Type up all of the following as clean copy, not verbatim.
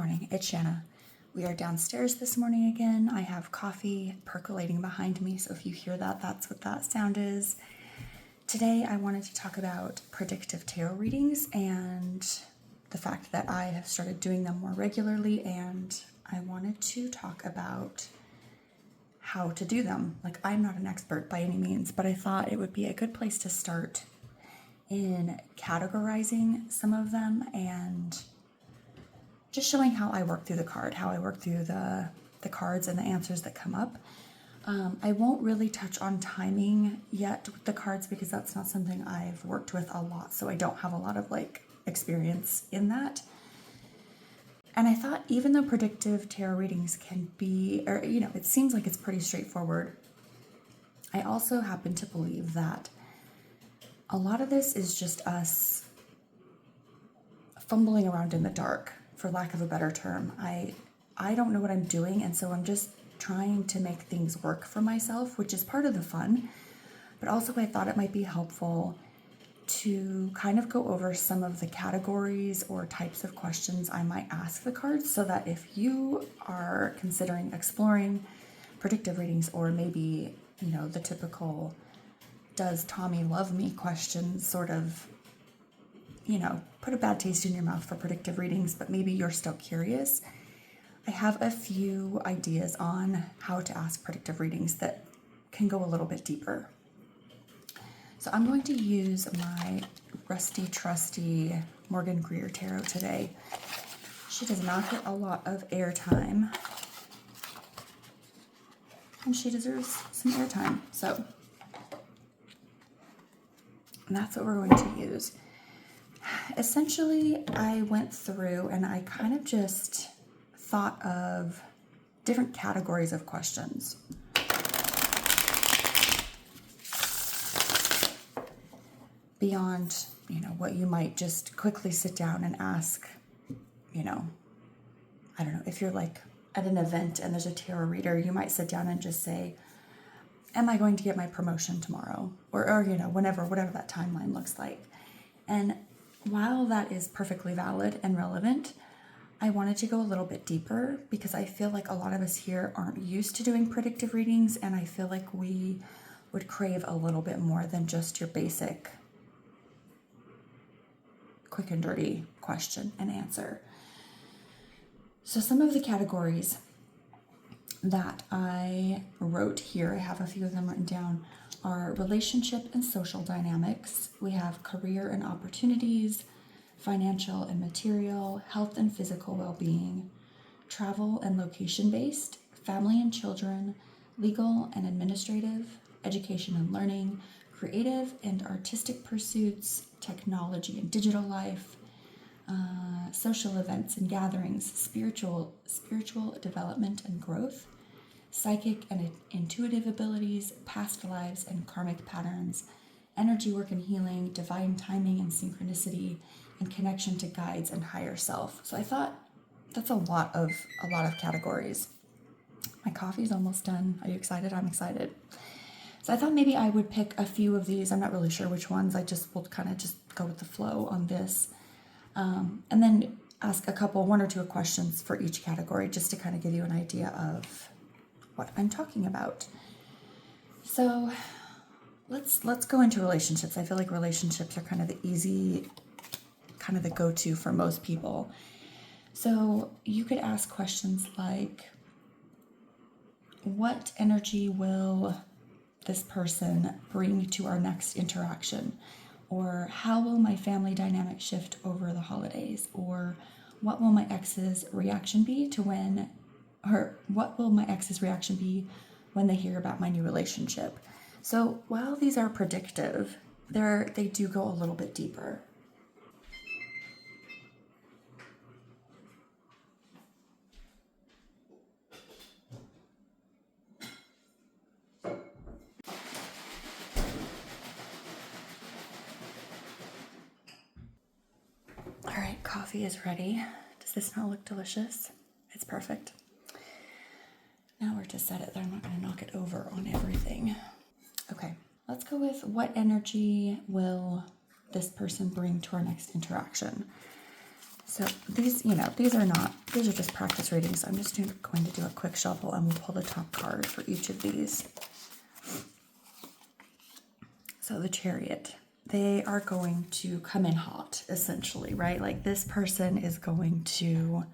morning, it's Shanna. We are downstairs this morning again. I have coffee percolating behind me, so if you hear that, that's what that sound is. Today I wanted to talk about predictive tarot readings and the fact that I have started doing them more regularly, and I wanted to talk about how to do them. Like, I'm not an expert by any means, but I thought it would be a good place to start in categorizing some of them and just showing how I work through the card, how I work through the cards and the answers that come up. I won't really touch on timing yet with the cards because that's not something I've worked with a lot, so I don't have a lot of experience in that. And I thought, even though predictive tarot readings can be, or it seems like it's pretty straightforward, I also happen to believe that a lot of this is just us fumbling around in the dark, for lack of a better term. I don't know what I'm doing, and so I'm just trying to make things work for myself, which is part of the fun. But also I thought it might be helpful to kind of go over some of the categories or types of questions I might ask the cards, so that if you are considering exploring predictive readings, or maybe, the typical "does Tommy love me" question sort of, put a bad taste in your mouth for predictive readings, but maybe you're still curious, I have a few ideas on how to ask predictive readings that can go a little bit deeper. So I'm going to use my rusty, trusty Morgan Greer Tarot today. She does not get a lot of airtime, and she deserves some airtime. So that's what we're going to use. Essentially, I went through and I kind of just thought of different categories of questions. Beyond, what you might just quickly sit down and ask, I don't know, if you're at an event and there's a tarot reader, you might sit down and just say, am I going to get my promotion tomorrow? Or whatever that timeline looks like. And while that is perfectly valid and relevant, I wanted to go a little bit deeper because I feel like a lot of us here aren't used to doing predictive readings, and I feel like we would crave a little bit more than just your basic quick and dirty question and answer. So some of the categories that I wrote here, I have a few of them written down, are relationship and social dynamics. We have career and opportunities, financial and material, health and physical well-being, travel and location-based, family and children, legal and administrative, education and learning, creative and artistic pursuits, technology and digital life, social events and gatherings, spiritual development and growth, psychic and intuitive abilities, past lives and karmic patterns, energy work and healing, divine timing and synchronicity, and connection to guides and higher self. So I thought that's a lot of categories. My coffee's almost done. Are you excited? I'm excited. So I thought maybe I would pick a few of these. I'm not really sure which ones. I just will kind of just go with the flow on this. And then ask one or two questions for each category, just to kind of give you an idea of what I'm talking about. So let's go into relationships. I feel like relationships are kind of the easy, kind of the go-to for most people. So you could ask questions like, what energy will this person bring to our next interaction? Or how will my family dynamic shift over the holidays? Or what will my ex's reaction be when they hear about my new relationship? So while these are predictive, they do go a little bit deeper. All right, coffee is ready. Does this not look delicious? It's perfect. Now we're to set it there. I'm not going to knock it over on everything. Okay, let's go with, what energy will this person bring to our next interaction? So these, these are just practice readings. I'm just going to do a quick shuffle and we'll pull the top card for each of these. So the Chariot, they are going to come in hot, essentially, right? Like this person is going to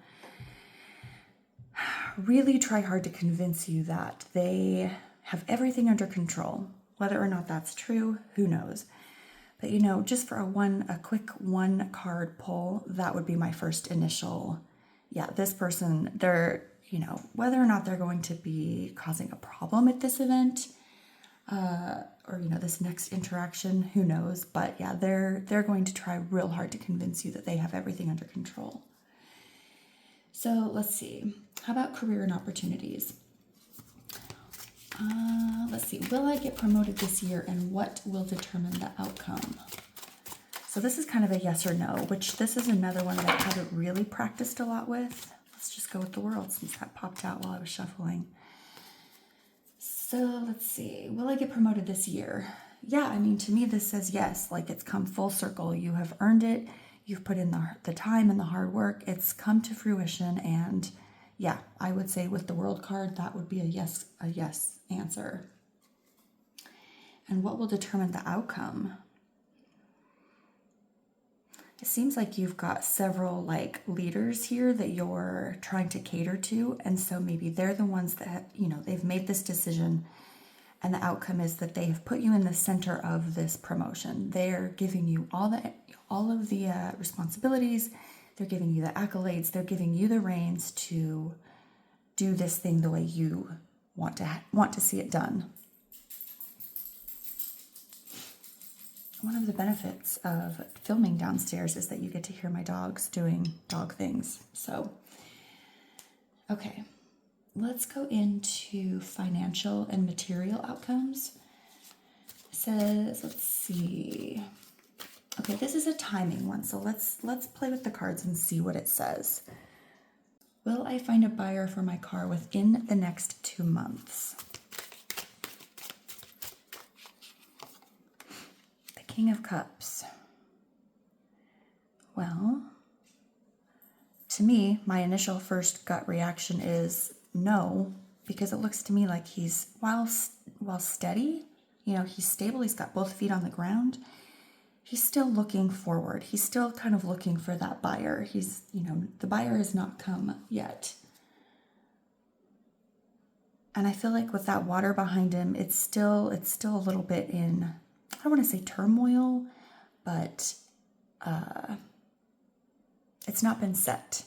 really try hard to convince you that they have everything under control. Whether or not that's true, who knows? But just for a quick one card pull, that would be my first initial. Yeah, this person, they're, whether or not they're going to be causing a problem at this event, or this next interaction, who knows? But yeah, they're going to try real hard to convince you that they have everything under control. So let's see. How about career and opportunities? Let's see. Will I get promoted this year, and what will determine the outcome? So this is kind of a yes or no, which this is another one that I haven't really practiced a lot with. Let's just go with the World since that popped out while I was shuffling. So let's see. Will I get promoted this year? Yeah, I mean, to me, this says yes. Like it's come full circle. You have earned it. You've put in the time and the hard work. It's come to fruition. And yeah, I would say with the World card, that would be a yes answer. And what will determine the outcome? It seems like you've got several leaders here that you're trying to cater to. And so maybe they're the ones that, they've made this decision, and the outcome is that they have put you in the center of this promotion. They're giving you all of the responsibilities. They're giving you the accolades. They're giving you the reins to do this thing the way you want to see it done. One of the benefits of filming downstairs is that you get to hear my dogs doing dog things. So, okay, let's go into financial and material outcomes. It says, let's see. Okay, this is a timing one, so let's play with the cards and see what it says. Will I find a buyer for my car within the next 2 months? King of Cups. Well, to me, my initial first gut reaction is no, because it looks to me like he's, while steady, he's stable, he's got both feet on the ground, he's still looking forward. He's still kind of looking for that buyer. He's, the buyer has not come yet. And I feel like with that water behind him, it's still a little bit in, I don't want to say turmoil, but it's not been set.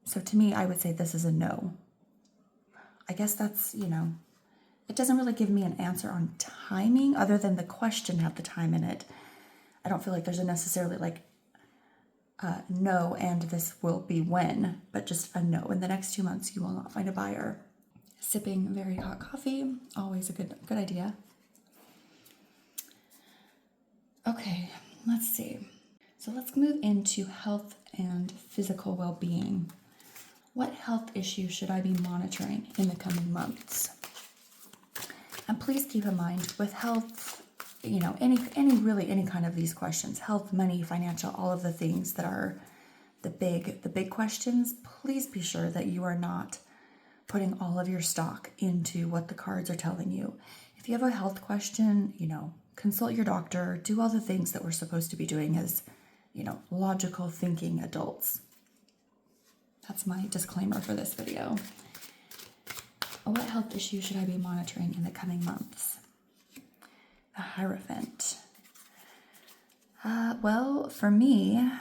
So to me, I would say this is a no. I guess that's, it doesn't really give me an answer on timing other than the question had the time in it. I don't feel like there's a necessarily no and this will be when, but just a no. In the next 2 months, you will not find a buyer. Sipping very hot coffee, always a good idea. Okay, let's see. So let's move into health and physical well-being. What health issue should I be monitoring in the coming months? And please keep in mind with health, any kind of these questions, health, money, financial, all of the things that are the big questions, please be sure that you are not putting all of your stock into what the cards are telling you. If you have a health question, consult your doctor, do all the things that we're supposed to be doing as, logical thinking adults. That's my disclaimer for this video. What health issue should I be monitoring in the coming months? The Hierophant. Well, for me,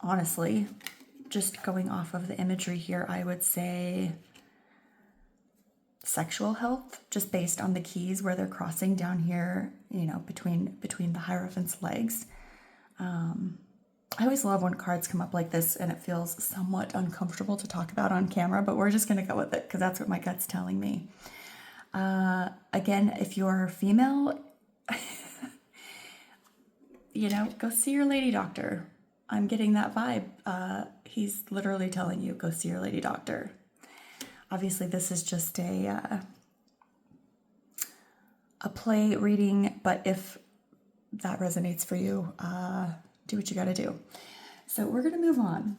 honestly, just going off of the imagery here, I would say sexual health, just based on the keys where they're crossing down here, between the Hierophant's legs. I always love when cards come up like this and it feels somewhat uncomfortable to talk about on camera, but we're just going to go with it because that's what my gut's telling me. Again, if you're female, go see your lady doctor. I'm getting that vibe. He's literally telling you, go see your lady doctor. Obviously, this is just a play reading, but if that resonates for you, do what you got to do. So we're going to move on.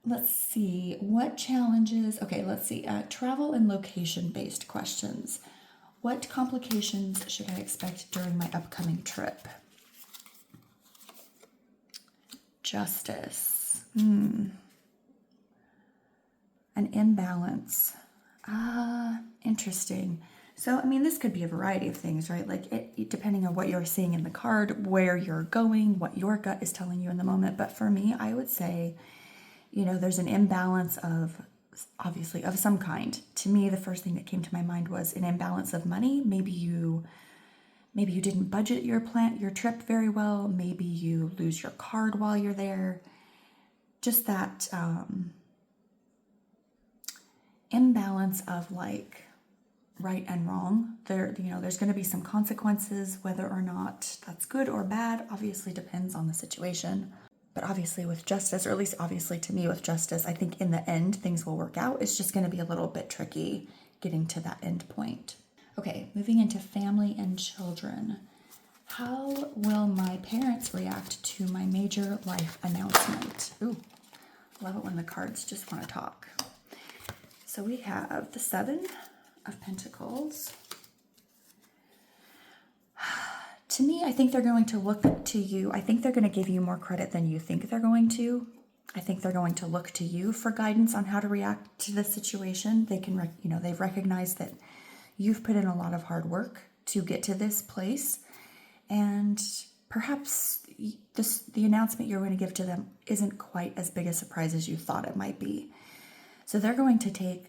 Let's see what challenges. Okay, let's see. Travel and location-based questions. What complications should I expect during my upcoming trip? Justice. An imbalance. Interesting. So, I mean, this could be a variety of things, right? Like, depending on what you're seeing in the card, where you're going, what your gut is telling you in the moment. But for me, I would say, there's an imbalance of, obviously, of some kind. To me, the first thing that came to my mind was an imbalance of money. Maybe you didn't budget your trip very well. Maybe you lose your card while you're there. Just that imbalance of like right and wrong. There's going to be some consequences, whether or not that's good or bad, obviously depends on the situation. But obviously with justice, or at least obviously to me with justice, I think in the end things will work out. It's just going to be a little bit tricky getting to that end point. Okay, moving into family and children. How will my parents react to my major life announcement? Ooh, love it when the cards just want to talk. So we have the 7 of Pentacles. To me, I think they're going to look to you. I think they're going to give you more credit than you think they're going to. I think they're going to look to you for guidance on how to react to this situation. They can, they've recognized that you've put in a lot of hard work to get to this place. And perhaps the announcement you're going to give to them isn't quite as big a surprise as you thought it might be. So they're going to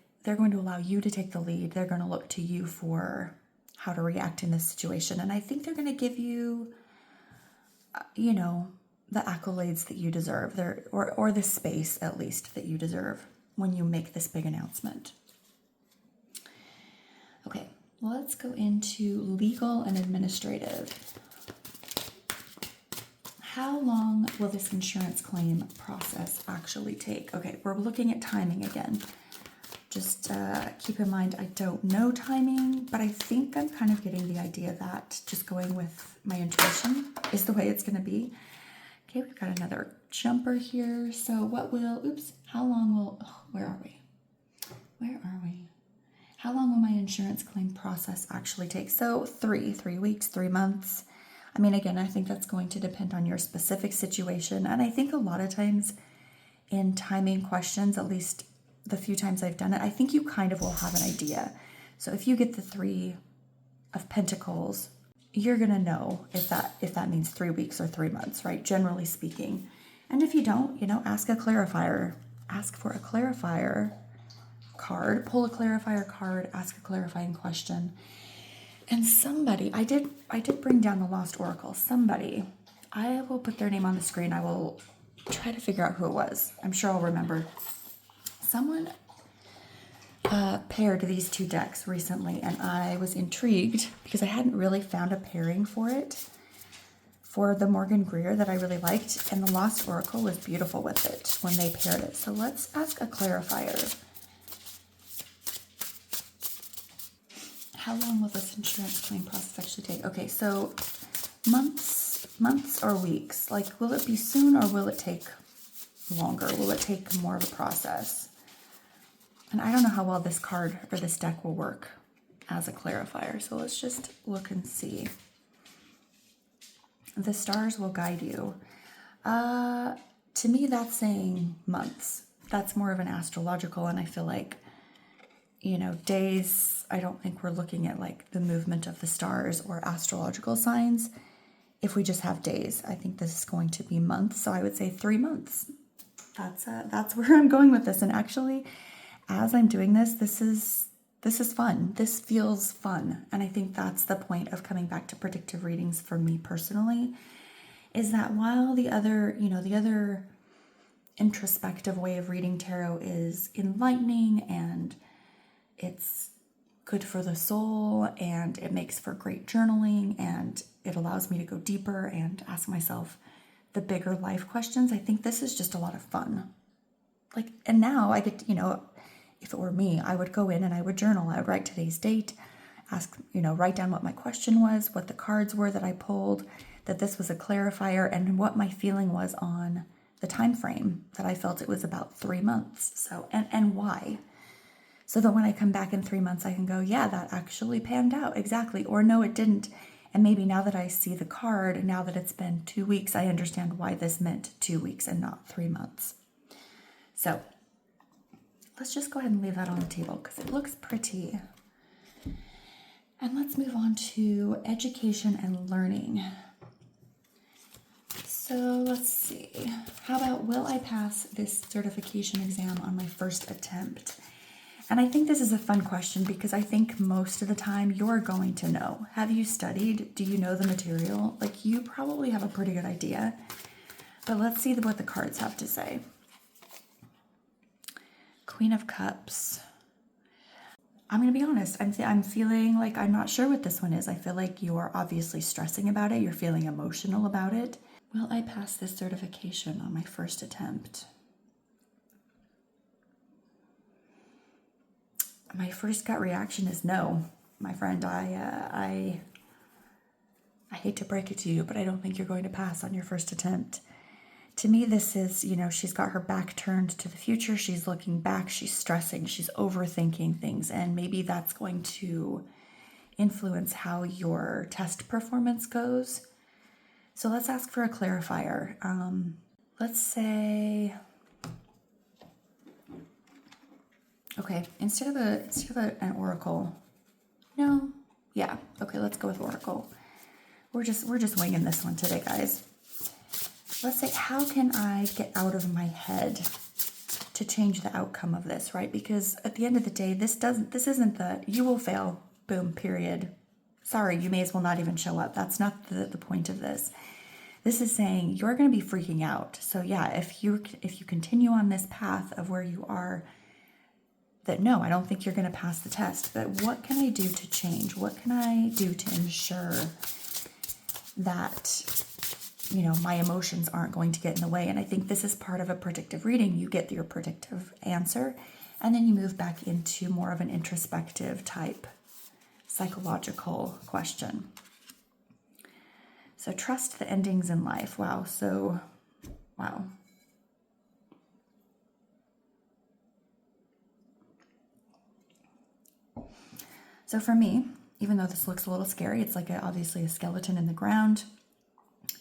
allow you to take the lead. They're going to look to you for how to react in this situation. And I think they're going to give you, the accolades that you deserve, or the space at least that you deserve when you make this big announcement. Okay, let's go into legal and administrative. How long will this insurance claim process actually take? Okay, we're looking at timing again. Just keep in mind, I don't know timing, but I think I'm kind of getting the idea that just going with my intuition is the way it's going to be. Okay, we've got another jumper here. So how long will, where are we? How long will my insurance claim process actually take? So 3 weeks, 3 months. I mean, again, I think that's going to depend on your specific situation. And I think a lot of times in timing questions, at least the few times I've done it, I think you kind of will have an idea. So if you get the 3 of Pentacles, you're going to know if that means 3 weeks or 3 months, right? Generally speaking. And if you don't, ask a clarifier. Ask for a clarifier card, pull a clarifier card, ask a clarifying question. And somebody, I did bring down the Lost Oracle. Somebody, I will put their name on the screen. I will try to figure out who it was. I'm sure I'll remember. Someone paired these 2 decks recently, and I was intrigued because I hadn't really found a pairing for it, for the Morgan Greer that I really liked, and the Lost Oracle was beautiful with it when they paired it. So let's ask a clarifier. How long will this insurance claim process actually take? Okay, so months or weeks? Like, will it be soon or will it take longer? Will it take more of a process? And I don't know how well this card or this deck will work as a clarifier. So let's just look and see. The stars will guide you. To me, that's saying months. That's more of an astrological, and I feel like, days, I don't think we're looking at like the movement of the stars or astrological signs. If we just have days, I think this is going to be months. So I would say 3 months. That's where I'm going with this. And actually, as I'm doing this, this is fun. This feels fun. And I think that's the point of coming back to predictive readings for me personally, is that while the other introspective way of reading tarot is enlightening and it's good for the soul and it makes for great journaling and it allows me to go deeper and ask myself the bigger life questions, I think this is just a lot of fun. And now I get, if it were me, I would go in and I would journal. I would write today's date, write down what my question was, what the cards were that I pulled, that this was a clarifier, and what my feeling was on the time frame that I felt it was about 3 months. So, and why? So that when I come back in 3 months, I can go, yeah, that actually panned out exactly. Or no, it didn't. And maybe now that I see the card, now that it's been 2 weeks, I understand why this meant 2 weeks and not 3 months. So let's just go ahead and leave that on the table because it looks pretty. And let's move on to education and learning. So let's see. How about, will I pass this certification exam on my first attempt? And I think this is a fun question because I think most of the time you're going to know. Have you studied? Do you know the material? Like, you probably have a pretty good idea. But let's see what the cards have to say. Queen of Cups. I'm going to be honest. I'm feeling like I'm not sure what this one is. I feel like you're obviously stressing about it. You're feeling emotional about it. Will I pass this certification on my first attempt? My first gut reaction is no, my friend. I hate to break it to you, but I don't think you're going to pass on your first attempt. To me, this is, she's got her back turned to the future. She's looking back. She's stressing. She's overthinking things. And maybe that's going to influence how your test performance goes. So let's ask for a clarifier. Let's say, okay, instead of an oracle. No, yeah, okay, let's go with oracle. We're just winging this one today, guys. Let's say, how can I get out of my head to change the outcome of this, right? Because at the end of the day, this isn't you will fail, boom, period. Sorry, you may as well not even show up. That's not the point of this. This is saying you're going to be freaking out. So yeah, if you continue on this path of where you are, that no, I don't think you're going to pass the test. But what can I do to change? What can I do to ensure that, my emotions aren't going to get in the way? And I think this is part of a predictive reading. You get your predictive answer, and then you move back into more of an introspective type psychological question. So trust the endings in life. Wow. So, wow. So for me, even though this looks a little scary, it's like obviously a skeleton in the ground.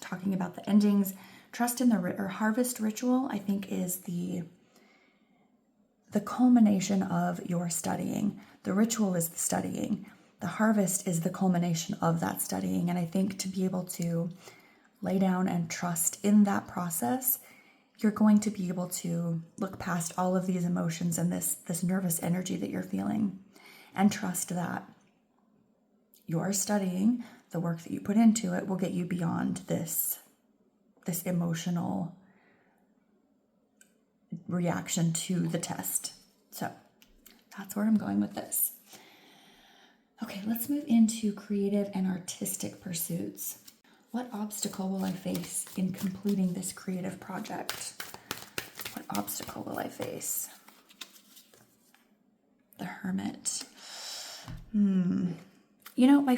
Talking about the endings, trust in the harvest ritual, I think, is the culmination of your studying. The ritual is the studying. The harvest is the culmination of that studying. And I think to be able to lay down and trust in that process, you're going to be able to look past all of these emotions and this nervous energy that you're feeling, and trust that your studying, the work that you put into it, will get you beyond this emotional reaction to the test. So that's where I'm going with this. Okay, let's move into creative and artistic pursuits. What obstacle will I face in completing this creative project? What obstacle will I face? The Hermit. My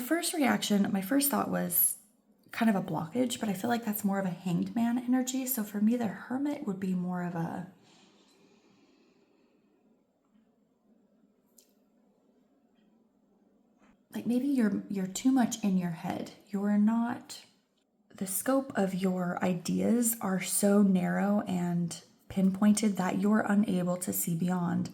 first thought was kind of a blockage, but I feel like that's more of a Hanged Man energy. So for me, the Hermit would be more of a, like, maybe you're too much in your head. You're not, the scope of your ideas are so narrow and pinpointed that you're unable to see beyond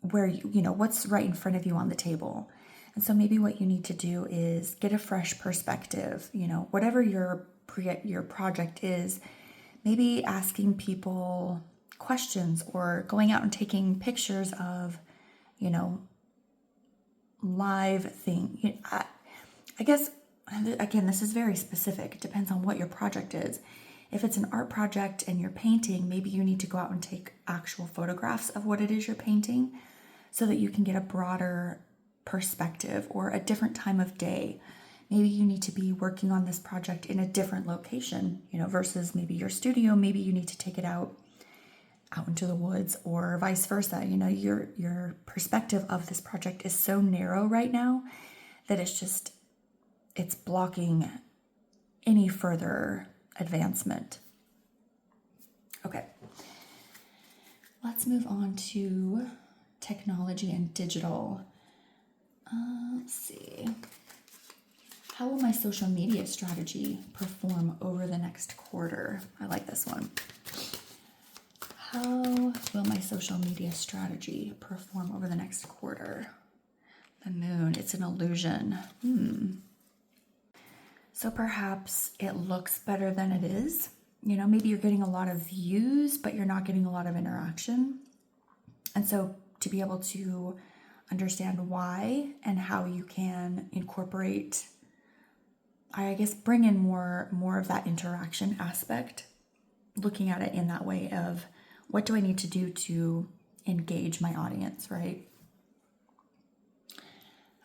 where what's right in front of you on the table. And so maybe what you need to do is get a fresh perspective. Whatever your project is, maybe asking people questions or going out and taking pictures of, live thing. I guess, again, this is very specific. It depends on what your project is. If it's an art project and you're painting, maybe you need to go out and take actual photographs of what it is you're painting so that you can get a broader perspective, or a different time of day. Maybe you need to be working on this project in a different location, versus maybe your studio. Maybe you need to take it out into the woods, or vice versa. Your perspective of this project is so narrow right now that it's blocking any further advancement. Okay. Let's move on to technology and digital. Let's see. How will my social media strategy perform over the next quarter? I like this one. How will my social media strategy perform over the next quarter? The moon, it's an illusion. So perhaps it looks better than it is. You know, maybe you're getting a lot of views, but you're not getting a lot of interaction. And so to be able to understand why and how you can incorporate, I guess, bring in more of that interaction aspect, looking at it in that way of what do I need to do to engage my audience, right?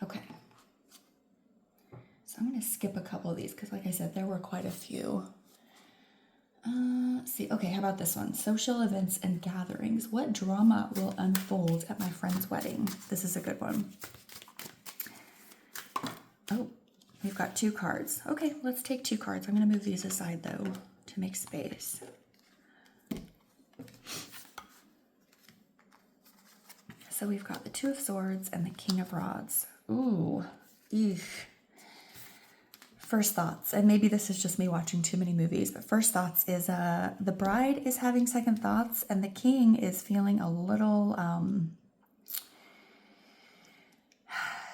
Okay. So I'm going to skip a couple of these because, like I said, there were quite a few. Let's see. Okay, how about this one? Social events and gatherings. What drama will unfold at my friend's wedding? This is a good one. Oh, we've got 2 cards. Okay, let's take 2 cards. I'm going to move these aside, though, to make space. So we've got the 2 of Swords and the King of Rods. Ooh, eesh. First thoughts, and maybe this is just me watching too many movies, but first thoughts is the bride is having second thoughts and the king is feeling a little,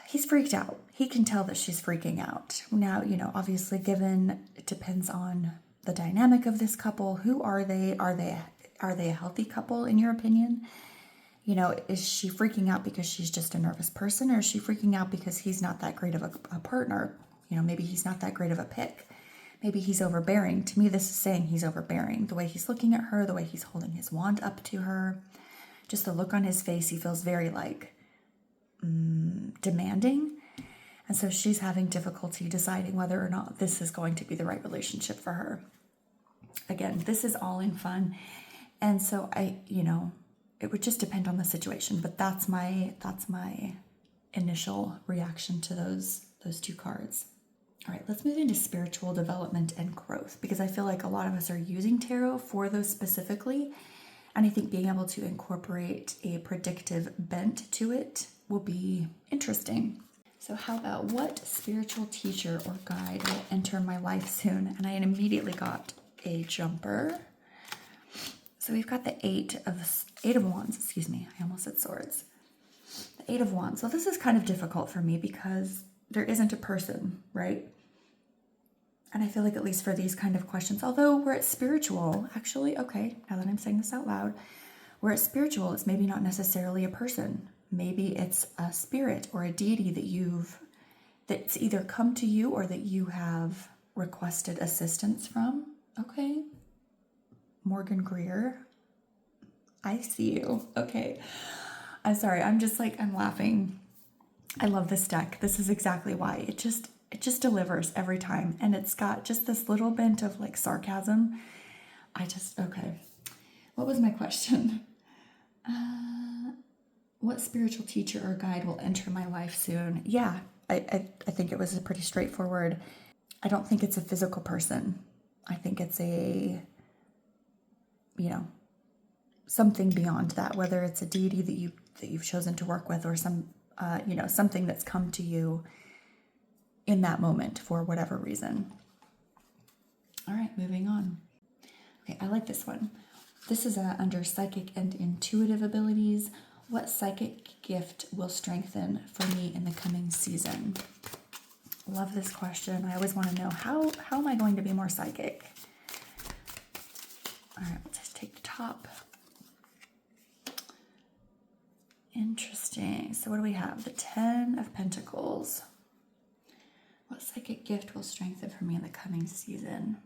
he's freaked out. He can tell that she's freaking out. Now, you know, obviously given it depends on the dynamic of this couple. Who are they? Are they a healthy couple in your opinion? You know, is she freaking out because she's just a nervous person, or is she freaking out because he's not that great of a partner? You know, maybe he's not that great of a pick. Maybe he's overbearing. To me, this is saying he's overbearing. The way he's looking at her, the way he's holding his wand up to her, just the look on his face, he feels very like demanding. And so she's having difficulty deciding whether or not this is going to be the right relationship for her. Again, this is all in fun. And so it would just depend on the situation, but that's my initial reaction to those 2 cards. All right, let's move into spiritual development and growth, because I feel like a lot of us are using tarot for those specifically. And I think being able to incorporate a predictive bent to it will be interesting. So how about what spiritual teacher or guide will enter my life soon? And I immediately got a jumper. So we've got the 8 of Wands, excuse me. I almost said Swords. The 8 of Wands. So this is kind of difficult for me because there isn't a person, right? And I feel like at least for these kind of questions, although we're at spiritual, actually, okay, now that I'm saying this out loud, we're at spiritual, it's maybe not necessarily a person. Maybe it's a spirit or a deity that's either come to you or that you have requested assistance from. Okay. Morgan Greer, I see you. Okay. I'm sorry. I'm laughing. I love this deck. This is exactly why. It just delivers every time. And it's got just this little bit of like sarcasm. Okay. What was my question? What spiritual teacher or guide will enter my life soon? Yeah, I think it was a pretty straightforward. I don't think it's a physical person. I think it's something beyond that, whether it's a deity that you've chosen to work with or something that's come to you in that moment for whatever reason. All right, moving on. Okay, I like this one. This is under psychic and intuitive abilities. What psychic gift will strengthen for me in the coming season? Love this question. I always want to know how am I going to be more psychic? All right, let's just take the top. Interesting. So what do we have? The 10 of Pentacles. What psychic gift will strengthen for me in the coming season?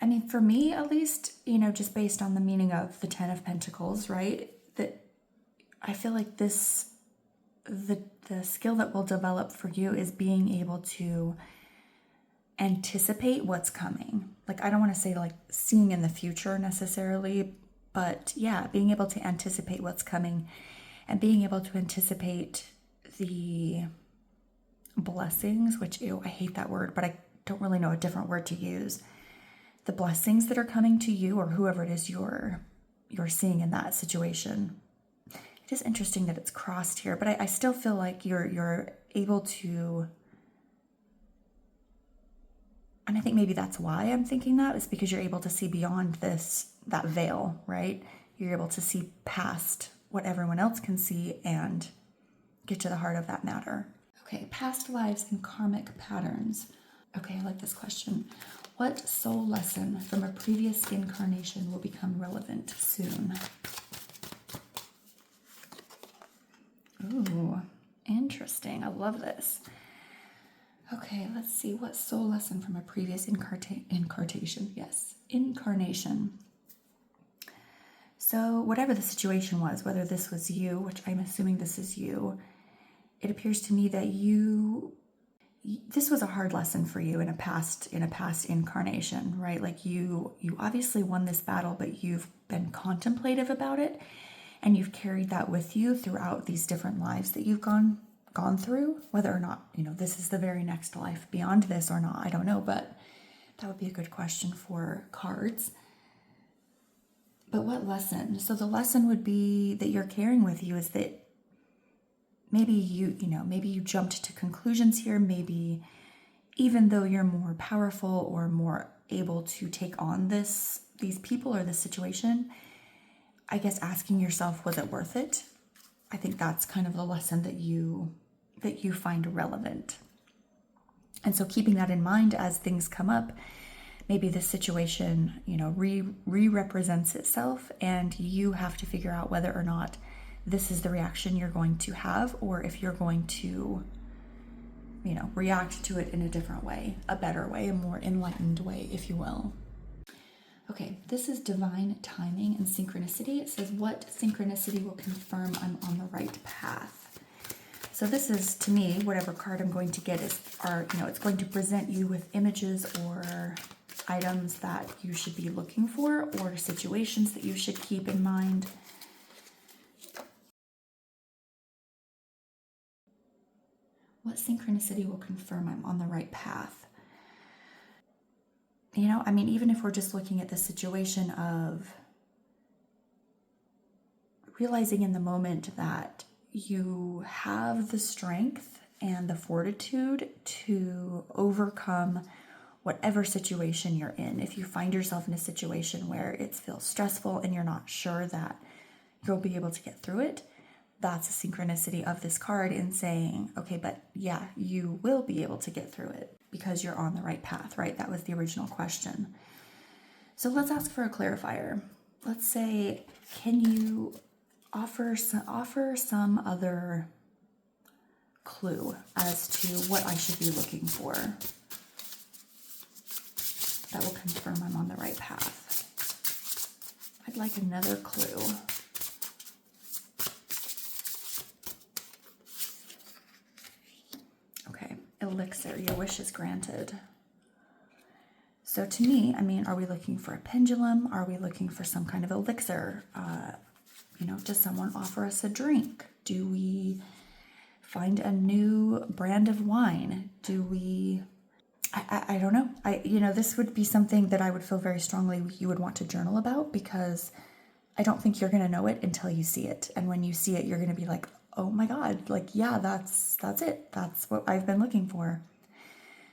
I mean, for me at least, just based on the meaning of the 10 of Pentacles, right? That I feel like the skill that will develop for you is being able to anticipate what's coming. Like, I don't want to say like seeing in the future necessarily, but yeah, being able to anticipate what's coming and being able to anticipate the blessings, which, I hate that word, but I don't really know a different word to use. The blessings that are coming to you or whoever it is you're seeing in that situation. It is interesting that it's crossed here, but I still feel like you're able to, and I think maybe that's why I'm thinking that, is because you're able to see beyond that veil, right? You're able to see past what everyone else can see and get to the heart of that matter. Okay, past lives and karmic patterns. Okay, I like this question. What soul lesson from a previous incarnation will become relevant soon? Ooh, interesting. I love this. Okay, let's see. What soul lesson from a previous incarnation? Yes, incarnation. So whatever the situation was, whether this was you, which I'm assuming this is you, it appears to me that this was a hard lesson for you in a past incarnation, right? Like you obviously won this battle, but you've been contemplative about it, and you've carried that with you throughout these different lives that you've gone through. Whether or not, this is the very next life beyond this or not, I don't know, but that would be a good question for cards. But what lesson? So the lesson would be that you're carrying with you is that maybe you jumped to conclusions here. Maybe even though you're more powerful or more able to take on these people or this situation, I guess asking yourself, was it worth it? I think that's kind of the lesson that you find relevant. And so keeping that in mind as things come up, maybe this situation, re-represents itself, and you have to figure out whether or not this is the reaction you're going to have, or if you're going to, react to it in a different way, a better way, a more enlightened way, if you will. Okay, this is divine timing and synchronicity. It says, what synchronicity will confirm I'm on the right path? So this is, to me, whatever card I'm going to get it's going to present you with images or items that you should be looking for, or situations that you should keep in mind. What synchronicity will confirm I'm on the right path? Even if we're just looking at the situation of realizing in the moment that you have the strength and the fortitude to overcome whatever situation you're in. If you find yourself in a situation where it feels stressful and you're not sure that you'll be able to get through it, that's a synchronicity of this card in saying, okay, but yeah, you will be able to get through it because you're on the right path, right? That was the original question. So let's ask for a clarifier. Let's say, can you offer some other clue as to what I should be looking for that will confirm I'm on the right path? I'd like another clue. Okay, elixir, your wish is granted. So to me, are we looking for a pendulum? Are we looking for some kind of elixir? Does someone offer us a drink? Do we find a new brand of wine? Do we... I don't know. This would be something that I would feel very strongly you would want to journal about, because I don't think you're going to know it until you see it. And when you see it, you're going to be like, oh my God, like, yeah, that's it. That's what I've been looking for.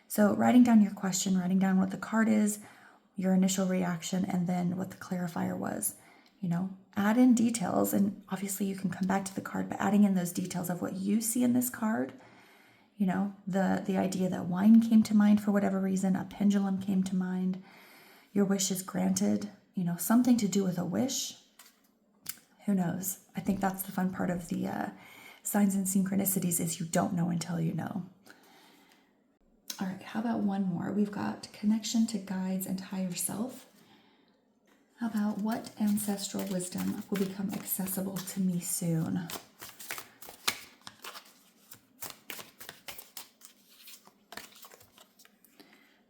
So writing down your question, writing down what the card is, your initial reaction, and then what the clarifier was. Add in details, and obviously you can come back to the card, but adding in those details of what you see in this card. The idea that wine came to mind for whatever reason, a pendulum came to mind, your wish is granted, something to do with a wish. Who knows? I think that's the fun part of the signs and synchronicities, is you don't know until you know. All right, how about one more? We've got connection to guides and higher self. How about what ancestral wisdom will become accessible to me soon?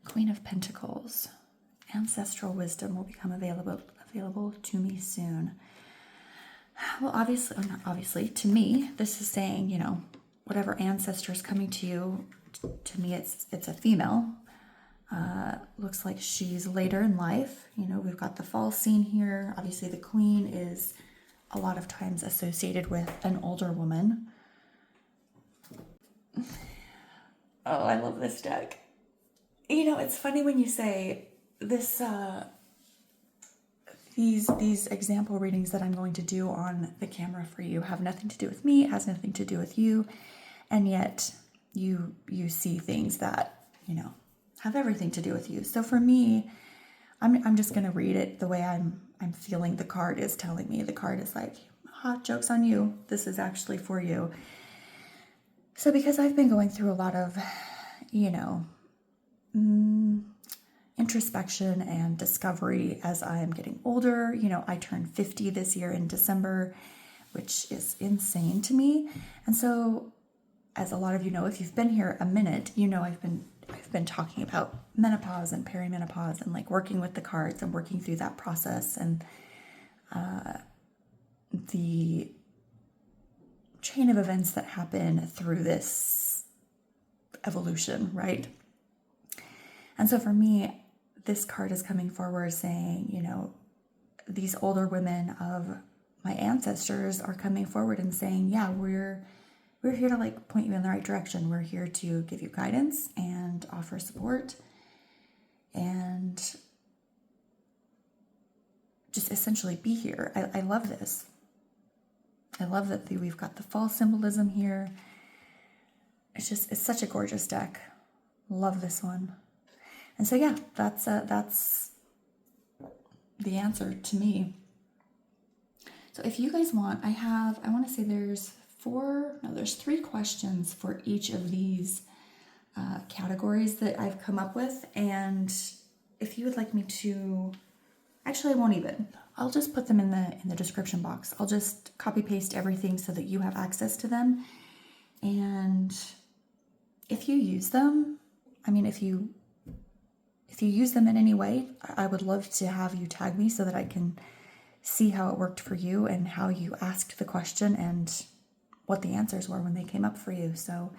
Queen of Pentacles. Ancestral wisdom will become available to me soon. Well, obviously, or not obviously, to me, this is saying, whatever ancestor is coming to you, to me, it's a female. Looks like she's later in life. You know, we've got the fall scene here. Obviously, the queen is a lot of times associated with an older woman. Oh, I love this deck. You know, it's funny when you say this, these example readings that I'm going to do on the camera for you have nothing to do with me, it has nothing to do with you, and yet you see things that, you know, have everything to do with you. So for me, I'm just gonna read it the way I'm feeling the card is telling me. The card is like, ha, joke's on you. This is actually for you. So because I've been going through a lot of, you know, introspection and discovery as I'm getting older. You know, I turned 50 this year in December, which is insane to me. And so, as a lot of you know, if you've been here a minute, you know I've been talking about menopause and perimenopause and like working with the cards and working through that process and the chain of events that happen through this evolution, right? And so for me, this card is coming forward saying, you know, these older women of my ancestors are coming forward and saying, yeah, we're here to like point you in the right direction. We're here to give you guidance and offer support and just essentially be here. I love this. I love that we've got the fall symbolism here. It's such a gorgeous deck. Love this one. And so yeah, that's the answer to me. So if you guys want, I want to say there's 3 questions for each of these categories that I've come up with. And if you would like me to, actually I won't even, I'll just put them in the description box. I'll just copy paste everything so that you have access to them. And if you use them, I mean, if you use them in any way, I would love to have you tag me so that I can see how it worked for you and how you asked the question and what the answers were when they came up for you. So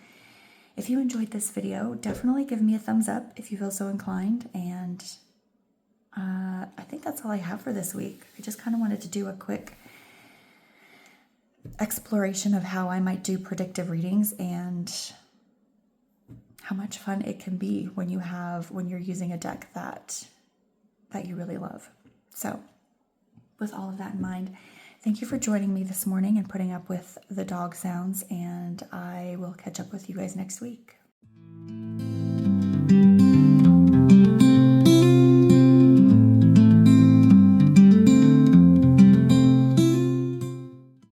if you enjoyed this video, definitely give me a thumbs up if you feel so inclined. And I think that's all I have for this week. I just kind of wanted to do a quick exploration of how I might do predictive readings and how much fun it can be when you're using a deck that you really love. So with all of that in mind, thank you for joining me this morning and putting up with the dog sounds, and I will catch up with you guys next week.